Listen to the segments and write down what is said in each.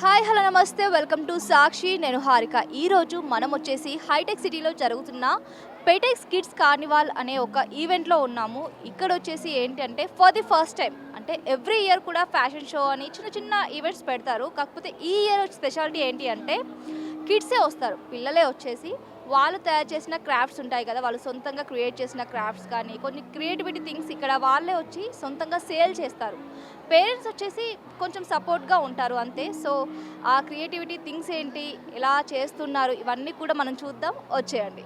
Hi hello నమస్తే welcome to సాక్షి నేను హారిక. ఈరోజు మనం వచ్చేసి హైటెక్ సిటీలో జరుగుతున్న పెటెక్స్ కిడ్స్ కార్నివాల్ అనే ఒక ఈవెంట్లో ఉన్నాము. ఇక్కడ వచ్చేసి ఏంటంటే ఫర్ ది ఫస్ట్ టైం అంటే ఎవ్రీ ఇయర్ కూడా ఫ్యాషన్ షో అని చిన్న చిన్న ఈవెంట్స్ పెడతారు. కాకపోతే ఈ ఇయర్ స్పెషాలిటీ ఏంటి అంటే కిడ్సే వస్తారు, పిల్లలే వచ్చేసి వాళ్ళు తయారు చేసిన క్రాఫ్ట్స్ ఉంటాయి కదా, వాళ్ళు సొంతంగా క్రియేట్ చేసిన క్రాఫ్ట్స్ కానీ కొన్ని క్రియేటివిటీ థింగ్స్ ఇక్కడ వాళ్ళే వచ్చి సొంతంగా సేల్ చేస్తారు. పేరెంట్స్ వచ్చేసి కొంచెం సపోర్ట్గా ఉంటారు అంతే. సో ఆ క్రియేటివిటీ థింగ్స్ ఏంటి, ఎలా చేస్తున్నారు, ఇవన్నీ కూడా మనం చూద్దాం, వచ్చేయండి.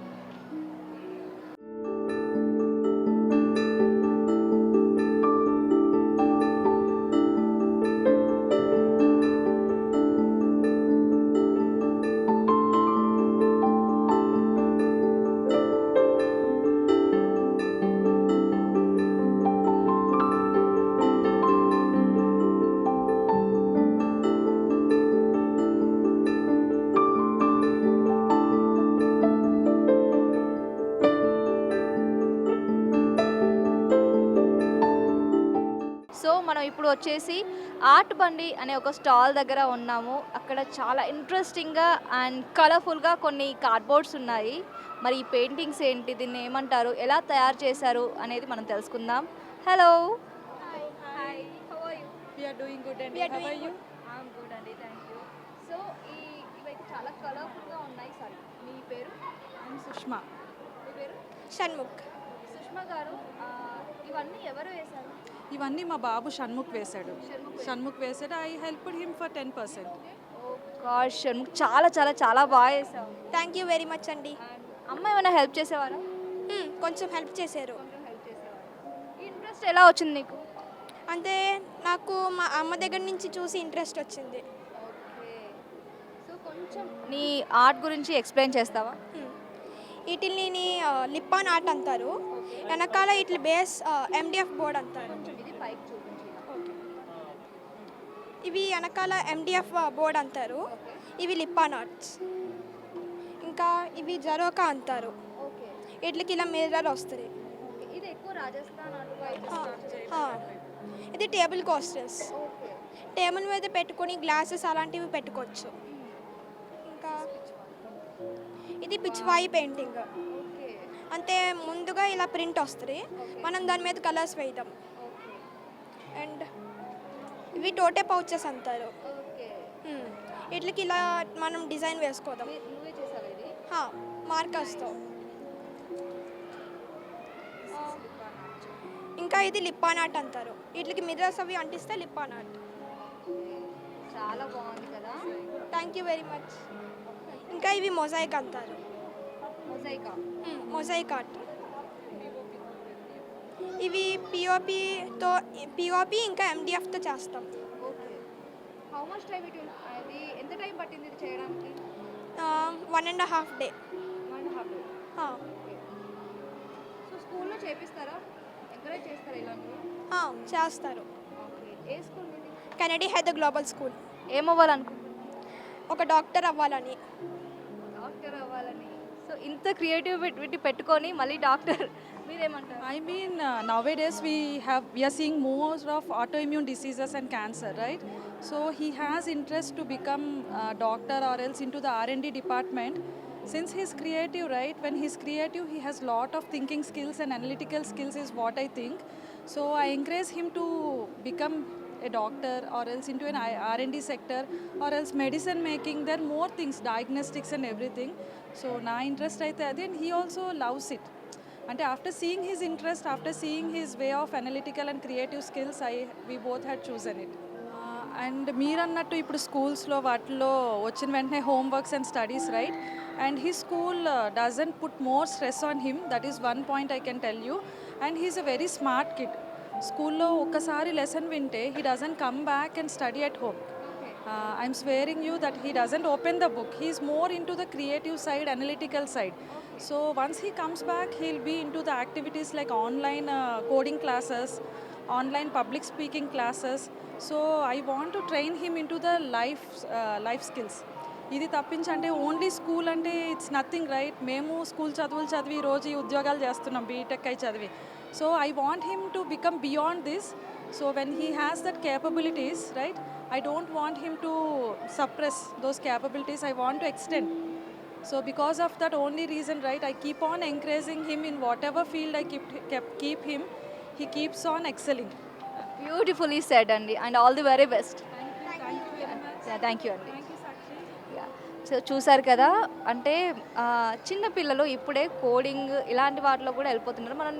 సో మనం ఇప్పుడు వచ్చేసి ఆర్ట్ బండి అనే ఒక స్టాల్ దగ్గర ఉన్నాము. అక్కడ చాలా ఇంట్రెస్టింగ్గా అండ్ కలర్ఫుల్గా కొన్ని కార్డ్బోర్డ్స్ ఉన్నాయి. మరి ఈ పెయింటింగ్స్ ఏంటి, దీన్ని ఏమంటారు, ఎలా తయారు చేశారు అనేది మనం తెలుసుకుందాం. Hello. Hi, how are you? We are doing good and We are how doing are you? I'm good అండి, థ్యాంక్ యూ. సో ఇవైతే చాలా కలర్ఫుల్గా ఉన్నాయి. సారీ, మీ పేరు? I'm Sushma. మీ పేరు? షణ్ముఖ్. సుష్మా గారు. ఇవన్నీ ఎవరు వేశారు? ఇవన్నీ మా బాబు షణ్ముఖ్ వేశాడు. షణ్ముఖ్ షణ్ముఖ్ వేశాడు. I helped him for 10%. Oh god, Shanmukh చాలా చాలా చాలా బాగా వేసావు. థ్యాంక్ యూ వెరీ మచ్ అండి. అమ్మ ఏమైనా హెల్ప్ చేసేవారా? కొంచెం హెల్ప్ చేశారు. కొంచెం హెల్ప్ చేసేవారు. ఈ ఇంట్రెస్ట్ ఎలా వచ్చింది నీకు? అంటే నాకు మా అమ్మ దగ్గర నుంచి చూసి ఇంట్రెస్ట్ వచ్చింది. ఓకే. సో కొంచెం నీ ఆర్ట్ గురించి ఎక్స్ప్లెయిన్ చేస్తావా? వీటిని లిప్పాన్ ఆర్ట్ అంటారు. వెనకాల వీటి బేస్ ఎండిఎఫ్ బోర్డ్ అంటారు. ఇది పైకి చూపించి. ఇవి వెనకాల ఎండిఎఫ్ బోర్డ్ అంటారు. ఇవి లిప్పాన్ ఆర్ట్స్. ఇంకా ఇవి జరోకా అంటారు. ఓకే. వీటికి ఇలా మిర్రర్ వస్తుంది. ఇది ఎక్కువ రాజస్థాన్ ఇది టేబుల్ కోస్టర్స్. ఓకే. టేబుల్ మీద పెట్టుకొని గ్లాసెస్ అలాంటివి పెట్టుకోవచ్చు. ఇంకా ఇది పిచ్వాయి పెయింటింగ్. ఓకే. అంటే ముందుగా ఇలా ప్రింట్ వస్తుంది, మనం దాని మీద కలర్స్ వేయడం. ఓకే. అండ్ ఇవి టోటే పౌచెస్ అంటారు. ఓకే. వీటికి ఇలా మనం డిజైన్ వేసుకోదాం నువ్వే చేసావా ఇది? మార్కర్స్తో. ఇంకా ఇది లిప్పాన్ ఆర్ట్ అంటారు. వీటికి మిర్రర్స్ అవి అంటిస్తే లిప్పాన్ ఆర్ట్. చాలా బాగుంది కదా. Thank you very much. ఇంకా ఇవి మొజాయిక్ అంటారు. మొజాయికా? Mosaic art. ఇవి పిఓపి ఇంకా ఎండిఎఫ్తో చేస్తాం. ఓకే. హౌ మచ్ టైం అది ఎంత టైం పట్టింది ఇది చేయడానికి? 1.5 day. 1.5 day. సో స్కూల్లో చేపిస్తారా, ఎంకరేజ్ చేస్తారా ఇలాంటివి? చేస్తారు. ఓకే. ఏ స్కూల్ నుండి? Kennedy Hyder global school. ఏమవ్వాలనుకుంటున్నారు? ఒక డాక్టర్ అవ్వాలని. డాక్టర్ అవ్వాలని. సో ఇంత క్రియేటివిటీ పెట్టుకొని మళ్ళీ డాక్టర్, మీరేమంటారు? I mean, nowadays we are seeing more of autoimmune diseases and cancer, right? So he has interest to become a doctor or else into the R&D department. Since he's creative, right? When he's creative, he has lot of thinking skills and analytical skills is what I think. So I encourage him to become a doctor or else into an R&D sector or else medicine making. There are more things, diagnostics and everything. So na interest aithe adi, and he also loves it. And after seeing his interest, after seeing his way of analytical and creative skills, we both had chosen it. And మీరు అన్నట్టు ఇప్పుడు స్కూల్స్లో వాటిలో వచ్చిన వెంటనే homeworks and studies, right? And he school doesn't put more stress on him. That is one point I can tell you. And he's a very smart kid. స్కూల్లో ఒక్కసారి lesson వింటే he doesn't come back and study at home. I'm swearing you that he doesn't open the book. He is more in to the creative side, analytical side. So once he comes back, he'll be into the activities like online coding classes, online public speaking classes. So I want to train him into the life skills. ఇది తప్పించంటే only school అంటే it's nothing, right? మేము school చదువులు చదివి రోజు ఈ ఉద్యోగాలు చేస్తున్నాం, BTech అయి చదివి. So I want him to become beyond this. So when he has that capabilities, right, I don't want him to suppress those capabilities. I want to extend. So because of that only reason, right, I keep on encouraging him in whatever field I keep him. He keeps on excelling. Beautifully said అండి and all the very best. Thank you very much. Thank you అండి. Thank you, Sakshi. So చూసారు కదా, అంటే చిన్న పిల్లలు ఇప్పుడే coding ఇలాంటి వాటిలో కూడా వెళ్ళిపోతున్నారు. మనం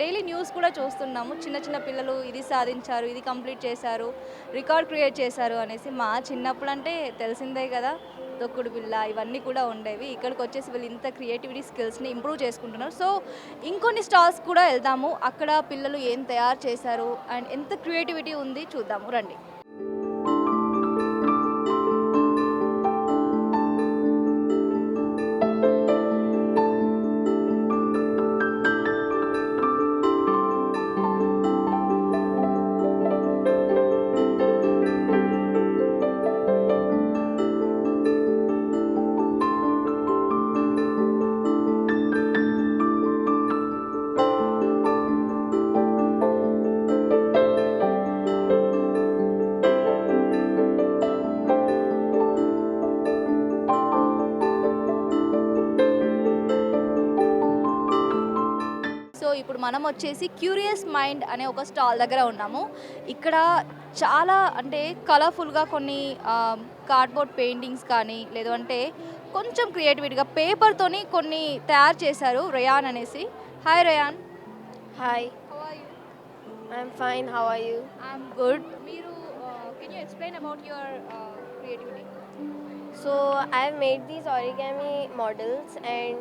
డైలీ న్యూస్ కూడా చూస్తున్నాము, చిన్న చిన్న పిల్లలు ఇది సాధించారు, ఇది కంప్లీట్ చేశారు, రికార్డ్ క్రియేట్ చేశారు అనేసి. మా చిన్నప్పుడు అంటే తెలిసిందే కదా, తొక్కుడు బిళ్ళ ఇవన్నీ కూడా ఉండేవి. ఇక్కడికి వచ్చేసి వీళ్ళు ఇంత క్రియేటివిటీ స్కిల్స్ని ఇంప్రూవ్ చేసుకుంటున్నారు. సో ఇంకొన్ని స్టాల్స్ కూడా వెళ్దాము, అక్కడ పిల్లలు ఏం తయారు చేశారు అండ్ ఎంత క్రియేటివిటీ ఉంది చూద్దాము రండి. సో ఇప్పుడు మనం వచ్చేసి క్యూరియస్ మైండ్ అనే ఒక స్టాల్ దగ్గర ఉన్నాము. ఇక్కడ చాలా అంటే కలర్ఫుల్గా కొన్ని కార్డ్బోర్డ్ పెయింటింగ్స్ కానీ లేదు అంటే కొంచెం క్రియేటివిటీగా పేపర్తోని కొన్ని తయారు చేశారు రేయాన్ అనేసి. Hi Reyaan. Hi, how are you? I'm fine. How are you? I'm good. మీరు can you explain about your creativity? So, I've made these origami models, and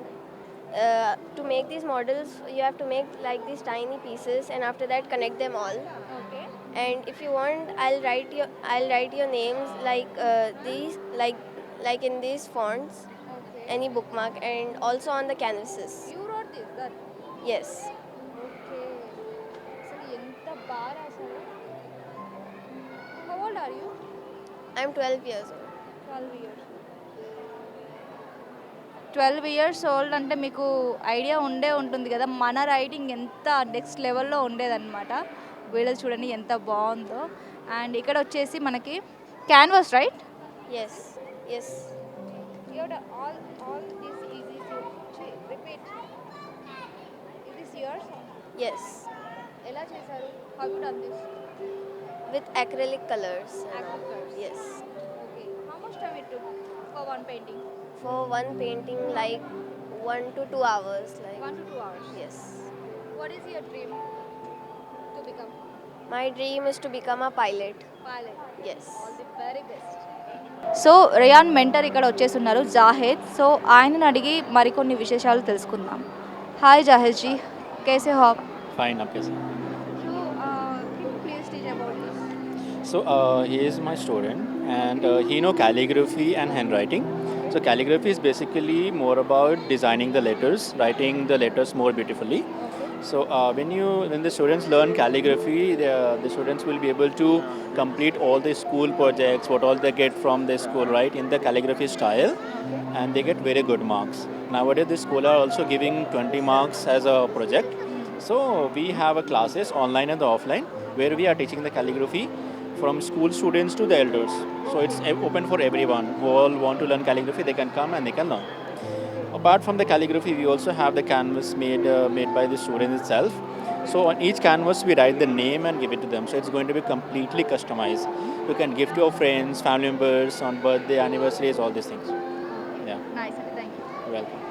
to make these models, you have to make like these tiny pieces, and after that, connect them all. Okay. And if you want, I'll write your names like these, like in these fonts, okay. any bookmark, and also on the canvases. You wrote this that? Yes. Okay. అసలు ఎంత బాగా రాశారు. How old are you? I'm 12 years old. 12 years. 12 years old అంటే మీకు idea ఉండే ఉంటుంది కదా, మన రైటింగ్ ఎంత నెక్స్ట్ లెవెల్లో ఉండేదన్నమాట. వీళ్ళది చూడండి ఎంత బాగుందో. అండ్ ఇక్కడ వచ్చేసి మనకి canvas, right? Yes. Yes. All this easy to repeat. It is yours. Yes. ఎలా చేశారు? How you done this? With acrylic colors. Acrylic colors. Yes. Okay. How much time it took for one painting? For one painting, like 1 to 2 hours. Like 1 to 2 hours. yes. What is your dream to become? My dream is to become a pilot. Pilot. Yes. All the very best. So rayon mentor ఇక్కడ వచ్చేస్తున్నారు Zahed. So ఆయనని అడిగి మరికొన్ని విశేషాలు తెలుసుకుందాం. Hi Zahed G, कैसे हो आप? Fine, up yes. So can you please teach about this? So he is my student, and he know calligraphy and handwriting. So calligraphy is basically more about designing the letters, writing the letters more beautifully. So when the students learn calligraphy, the students will be able to complete all the school projects, what all they get from the school, right, in the calligraphy style, and they get very good marks. Nowadays, the school are also giving 20 marks as a project. So we have classes online and offline where we are teaching the calligraphy from school students to the elders. So it's open for everyone who all want to learn calligraphy. They can come and they can learn. Apart from the calligraphy, we also have the canvas made by the student itself. So on each canvas, we write the name and give it to them. So it's going to be completely customized. You can give to your friends, family members on birthday, anniversaries, all these things. Yeah, Nice. Thank you. you're welcome.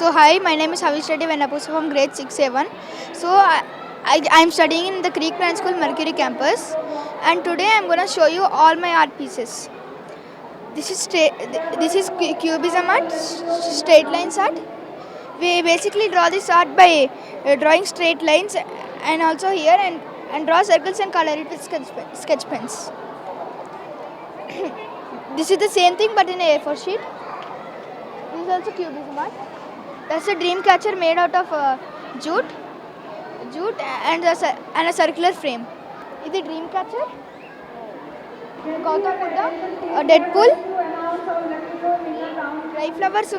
So hi, my name is Havish Reddy Venapusu from grade 6A1. So I'm studying in the Creek Branch School Mercury campus, and today I'm gonna show you all my art pieces. This is cubism art, straight lines art. We basically draw this art by drawing straight lines and also here and draw circles and color it with sketch pens. This is the same thing but in a A4 sheet. This is also cubism art. That's a dream catcher made out of jute and a circular frame. Is the dream catcher? Gautam Buddha, a Deadpool, dry flowers,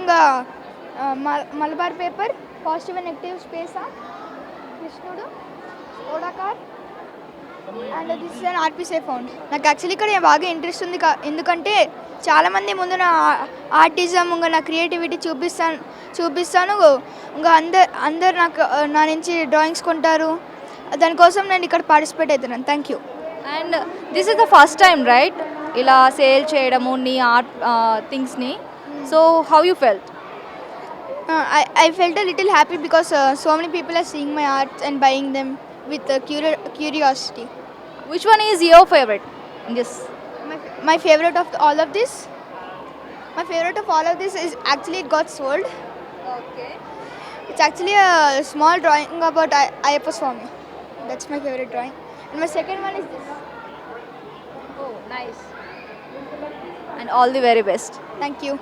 Malabar paper, positive and negative space art, Krishnudu, Odakar, and this is an art piece I found. నాకు actually ఇక్కడ బాగా interest ఉంది ఎందుకంటే చాలామంది ముందు నా autism ఇంకా నా క్రియేటివిటీ చూపిస్తాను ఇంకా అందరు నాకు నా నుంచి డ్రాయింగ్స్ కొంటారు దానికోసం నేను ఇక్కడ పార్టిసిపేట్ అవుతున్నాను. Thank you. And this is the first time right ఇలా సేల్ చేయడము నీ ఆర్ట్ థింగ్స్ని. So how you felt? I felt a little happy because so many people are seeing my art and buying them with curiosity. Which one is your favorite in this? My favorite of all of this? My favorite of all of this is actually it got sold. Okay. It's actually a small drawing about Ayyappa Swami. That's my favorite drawing. And my second one is this. Oh, nice. And all the very best. Thank you.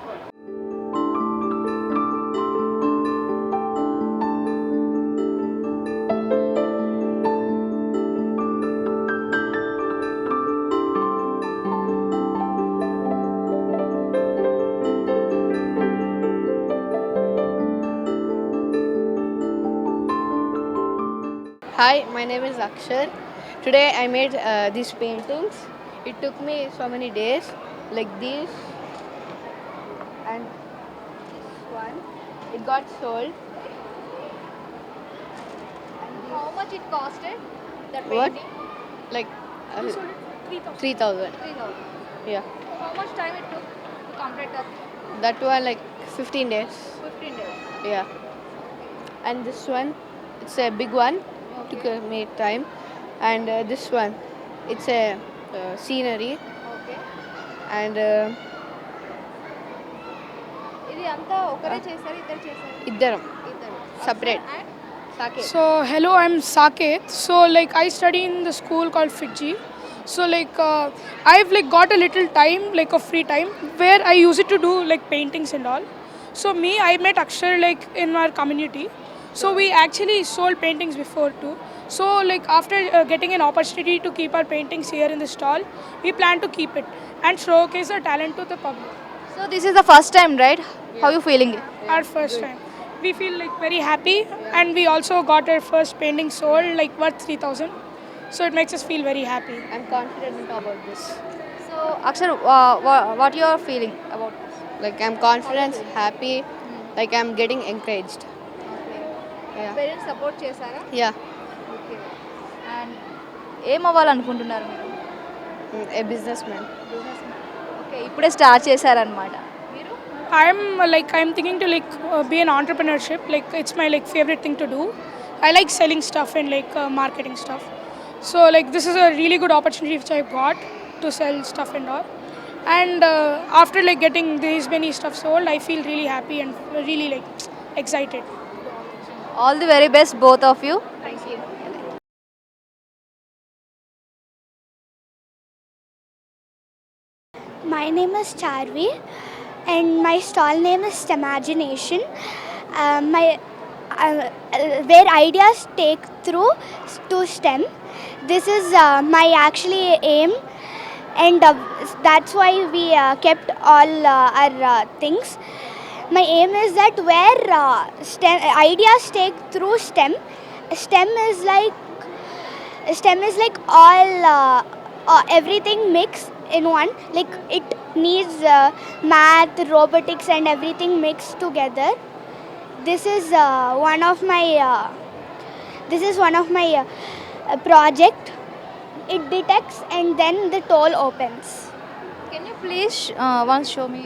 Hi, my name is Akshar. Today I made these paintings. It took me so many days, like this and this one. It got sold. How much it costed? That What? painting? Like You sold it 3,000. 3,000. 3,000. Yeah. How much time it took to complete that? That one like 15 days. 15 days. Yeah. And this one, it's a big one. Took me time. And this one, it's a scenery. Okay. And ఇది అంతా ఒకరే చేశారు ఇద్దరు చేశారు? iddaram ఇద్దరు. separate. And Saket. So hello, I'm Saket. So like I study in the school called Fiji. So like I've like got a little time, like a free time, where I use it to do like paintings and all. So I met Akshar like in our community. So we actually sold paintings before too. So like after getting an opportunity to keep our paintings here in the stall, we plan to keep it and showcase our talent to the public. so this is the first time, right? How you feeling? Our first time. We feel like very happy, and we also got our first painting sold like worth 3,000. So it makes us feel very happy. I'm confident about this. So Akshar, what you are feeling about this? Like I'm confident, happy, like I'm getting encouraged. Yeah. Parents support చేశారా? Yeah. Okay. And ఏం అవ్వాలనుకుంటున్నారు మీరు? A businessman. Okay, ఇప్పుడే start చేశారనమాట. మీరు? I'm thinking to be an entrepreneurship. Like it's my like favorite thing to do. I like selling stuff and like marketing stuff. So like this is a really good opportunity which I got to sell stuff and all. And after like getting these many stuff sold, I feel really happy and really like excited. All the very best both of you. Thank you. My name is Charvi, and my stall name is Imagination. Where ideas take through to STEM. This is my actually aim, and that's why we kept all our things. My aim is that where STEM ideas take through STEM. STEM is like all everything mixed in one. Like it needs math, robotics, and everything mixed together. This is one of my project. It detects and then the toll opens. Can you please once show me?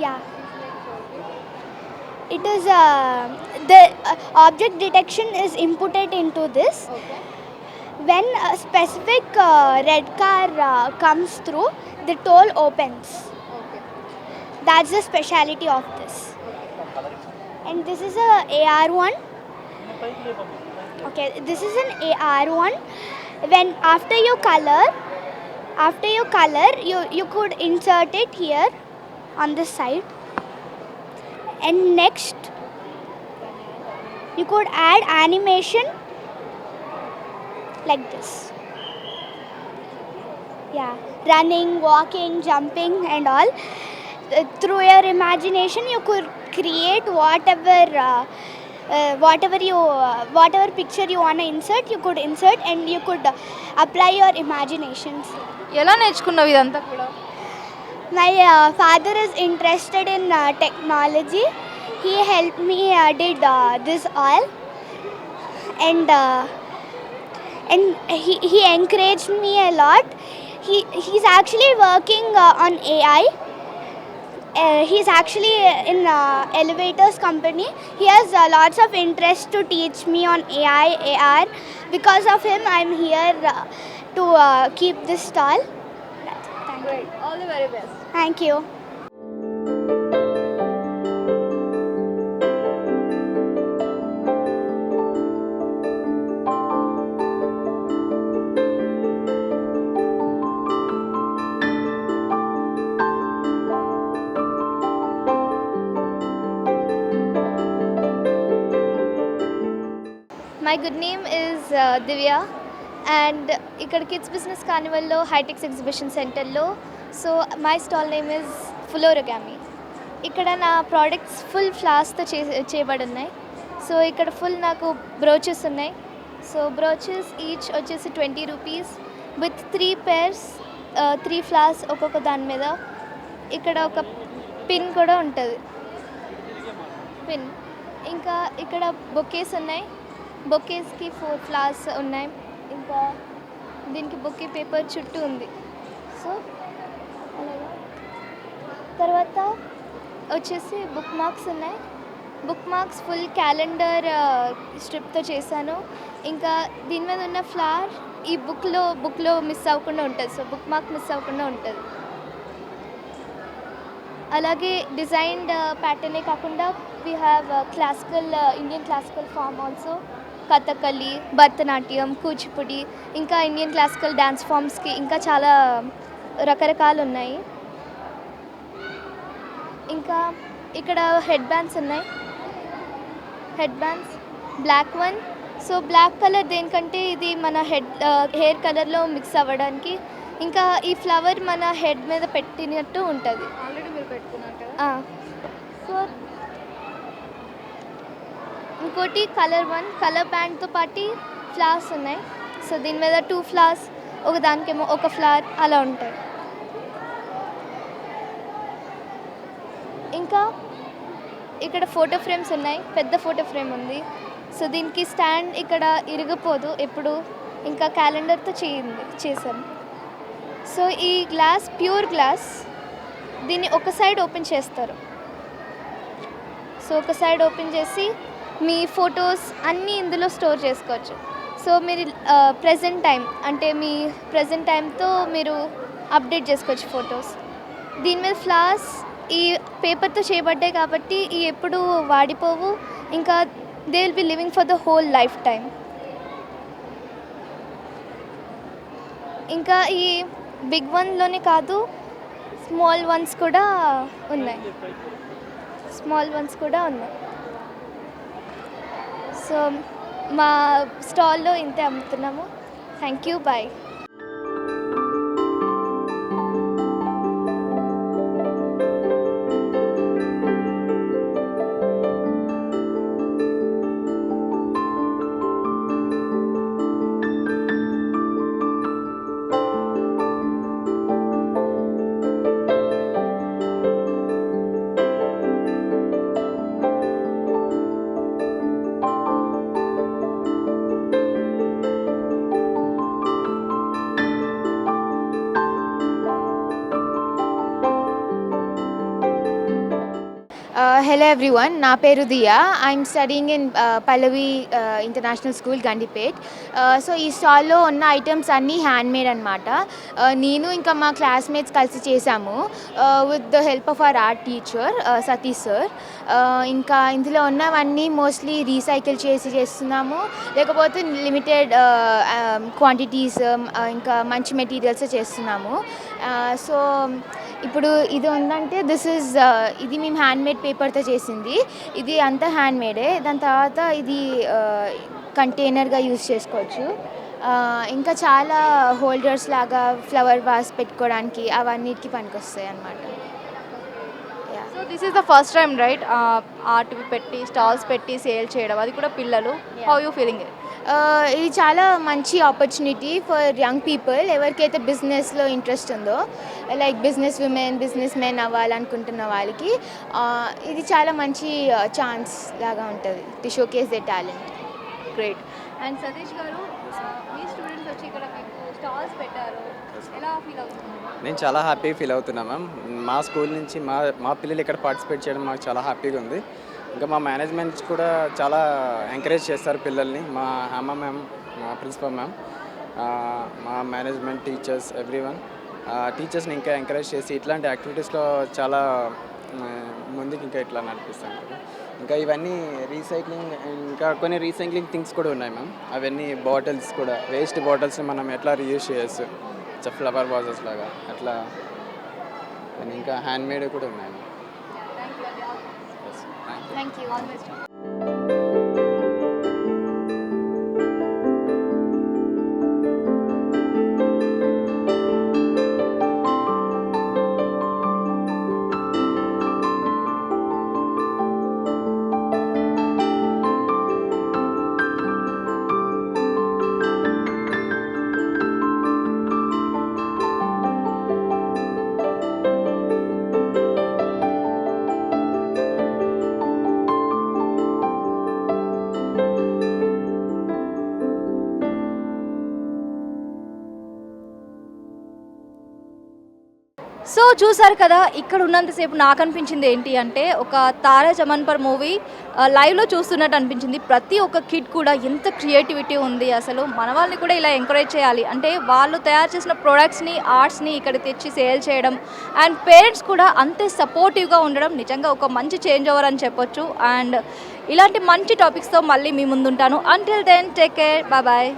Yeah. it is the object detection is inputted into this. When a specific red car comes through, the toll opens. That's the speciality of this. And this is a AR one. Okay, this is an AR one. When after you color, you could insert it here on this side. And next, you could add animation like this. Yeah, running, walking, jumping, and all. Through your imagination, you could create whatever picture you wanna insert. You could insert, and you could apply your imaginations. ఎలా నేర్చుకున్నావు ఇదంతా కూడా? My father is interested in technology. He helped me did this all, and he encouraged me a lot. He's actually working on AI. He's actually in elevators company. He has lots of interest to teach me on AI, AR. Because of him, I'm here to keep this stall. Thank you. All the very best. Thank you. My good name is Divya and ఇక్కడ kids business కార్నివల్లో Hitex exhibition సెంటర్లో so my stall name is Phuloragami. ఇక్కడ నా products full ఫ్లాస్తో చేయబడి ఉన్నాయి. So ఇక్కడ full నాకు brooches ఉన్నాయి. సో బ్రోచెస్ ఈచ్ వచ్చేసి 20 రూపీస్ విత్ 3 pairs 3 ఫ్లాస్ ఒక్కొక్క దాని మీద. ఇక్కడ ఒక పిన్ కూడా ఉంటుంది, పిన్. ఇంకా ఇక్కడ బొకేస్ ఉన్నాయి, బొకేస్కి 4 ఫ్లవర్స్ ఉన్నాయి. ఇంకా దీనికి బొకే పేపర్ చుట్టూ ఉంది. సో అలాగా తర్వాత వచ్చేసి బుక్ మార్క్స్ ఉన్నాయి. బుక్ మార్క్స్ ఫుల్ క్యాలెండర్ స్ట్రిప్తో చేశాను. ఇంకా దీని మీద ఉన్న ఫ్లవర్ ఈ బుక్లో మిస్ అవ్వకుండా ఉంటుంది. సో బుక్ మార్క్ మిస్ అవ్వకుండా ఉంటుంది. అలాగే డిజైన్డ్ ప్యాటర్నే కాకుండా we have classical Indian classical form also, Kathakali, Bharatanatyam, Kuchipudi, ఇంకా ఇండియన్ క్లాసికల్ డ్యాన్స్ ఫామ్స్కి ఇంకా చాలా రకరకాలు ఉన్నాయి. ఇంకా ఇక్కడ హెడ్ బ్యాండ్స్ ఉన్నాయి. Head bands black one. So black colour దేనికంటే ఇది మన హెయిర్ కలర్లో మిక్స్ అవ్వడానికి. ఇంకా ఈ ఫ్లవర్ మన హెడ్ మీద పెట్టినట్టు ఉంటుంది. ఆల్రెడీ మీరు పెట్టుకున్నారు కదా. సో ఇంకోటి కలర్ వన్, కలర్ బ్యాండ్తో పాటు ఫ్లవర్స్ ఉన్నాయి. సో దీని మీద 2 ఫ్లవర్స్, ఒక దానికేమో ఒక ఫ్లవర్ అలా ఉంటాయి. ఇంకా ఇక్కడ ఫోటో ఫ్రేమ్స్ ఉన్నాయి, పెద్ద ఫోటో ఫ్రేమ్ ఉంది. సో దీనికి స్టాండ్ ఇక్కడ ఇరిగిపోదు ఎప్పుడు. ఇంకా క్యాలెండర్తో చేసాం. సో ఈ గ్లాస్ ప్యూర్ గ్లాస్, దీన్ని ఒక సైడ్ ఓపెన్ చేస్తారు. సో ఒక సైడ్ ఓపెన్ చేసి మీ ఫొటోస్ అన్నీ ఇందులో స్టోర్ చేసుకోవచ్చు. సో మీరు ప్రెజెంట్ టైం అంటే మీ ప్రెజెంట్ టైంతో మీరు అప్డేట్ చేసుకోవచ్చు ఫొటోస్. దీని మీద ఫ్లవర్స్ ఈ పేపర్తో చేయబడ్డాయి కాబట్టి ఈ ఎప్పుడు వాడిపోవు. ఇంకా they will be living for the whole life time. ఇంకా ఈ బిగ్ వన్లోనే కాదు, స్మాల్ వన్స్ కూడా ఉన్నాయి. సో మా స్టాల్లో ఇంతే అమ్ముతున్నాము. Thank you, bye. Hello everyone, నా పేరు Diya. I'm studying in Pallavi international school Gandipet. So ఈ స్టాల్లో ఉన్న ఐటమ్స్ అన్నీ హ్యాండ్ మేడ్ అనమాట. నేను ఇంకా మా క్లాస్మేట్స్ కలిసి చేశాము with the help of our art teacher Satish sir. ఇంకా ఇందులో ఉన్నవన్నీ మోస్ట్లీ రీసైకిల్ చేస్తున్నాము, లేకపోతే లిమిటెడ్ క్వాంటిటీస్ ఇంకా మంచి మెటీరియల్స్ చేస్తున్నాము. సో ఇప్పుడు ఇది ఉందంటే ఇది మేము హ్యాండ్ మేడ్ పేపర్తో చేసింది. ఇది అంతా హ్యాండ్ మేడే. దాని తర్వాత ఇది కంటైనర్గా యూజ్ చేసుకోవచ్చు. ఇంకా చాలా హోల్డర్స్ లాగా ఫ్లవర్ వాస్ పెట్టుకోవడానికి అవన్నిటికి పనికొస్తాయి అన్నమాట. So this is the first time right art పెట్టి స్టాల్స్ పెట్టి సేల్ చేయడం, అది కూడా పిల్లలు. How you feeling it? ఇది చాలా మంచి ఆపర్చునిటీ ఫర్ యంగ్ పీపుల్, ఎవరికైతే బిజినెస్లో ఇంట్రెస్ట్ ఉందో, like business women, business men అవ్వాలనుకుంటున్న వాళ్ళకి ఇది చాలా మంచి ఛాన్స్ లాగా ఉంటుంది to showcase they talent. Great. And Satish garu, మీ స్టూడెంట్స్ వచ్చి ఇక్కడ మీకు స్టాల్స్ పెట్టారు, ఎలా ఫీల్ అవుతుంది? నేను చాలా హ్యాపీగా ఫీల్ అవుతున్నా మ్యామ్. మా స్కూల్ నుంచి మా పిల్లలు ఇక్కడ పార్టిసిపేట్ చేయడం మాకు చాలా హ్యాపీగా ఉంది. ఇంకా మా మేనేజ్మెంట్ కూడా చాలా ఎంకరేజ్ చేస్తారు పిల్లల్ని. మా హేమ మ్యామ్, మా ప్రిన్సిపల్ మ్యామ్, మా మేనేజ్మెంట్ టీచర్స్, ఎవ్రీవన్ టీచర్స్ని ఇంకా ఎంకరేజ్ చేసి ఇట్లాంటి యాక్టివిటీస్లో చాలా ముందుకు ఇంకా ఇట్లా నడిపిస్తాం కదా. ఇంకా ఇవన్నీ రీసైక్లింగ్, ఇంకా కొన్ని రీసైక్లింగ్ థింగ్స్ కూడా ఉన్నాయి మ్యామ్. అవన్నీ బాటిల్స్ కూడా, వేస్ట్ బాటిల్స్ని మనం ఎట్లా రీయూజ్ చేయొచ్చు, ఫ్లవర్ వాజెస్ లాగా అట్లా. ఇంకా హ్యాండ్ మేడ్ కూడా ఉన్నాయి. Thank you. సో చూసారు కదా, ఇక్కడ ఉన్నంతసేపు నాకు అనిపించింది ఏంటి అంటే, ఒక తారా జమన్ పర్ మూవీ లైవ్లో చూస్తున్నట్టు అనిపించింది. ప్రతి ఒక్క కిడ్ కూడా ఎంత క్రియేటివిటీ ఉంది. అసలు మన వాళ్ళని కూడా ఇలా ఎంకరేజ్ చేయాలి. అంటే వాళ్ళు తయారు చేసిన ప్రొడక్ట్స్ని, ఆర్ట్స్ని ఇక్కడ తెచ్చి సేల్ చేయడం, అండ్ పేరెంట్స్ కూడా అంతే సపోర్టివ్గా ఉండడం నిజంగా ఒక మంచి చేంజ్ ఓవర్ అని చెప్పొచ్చు. అండ్ ఇలాంటి మంచి టాపిక్స్తో మళ్ళీ మీ ముందుంటాను. Until then take care, bye bye.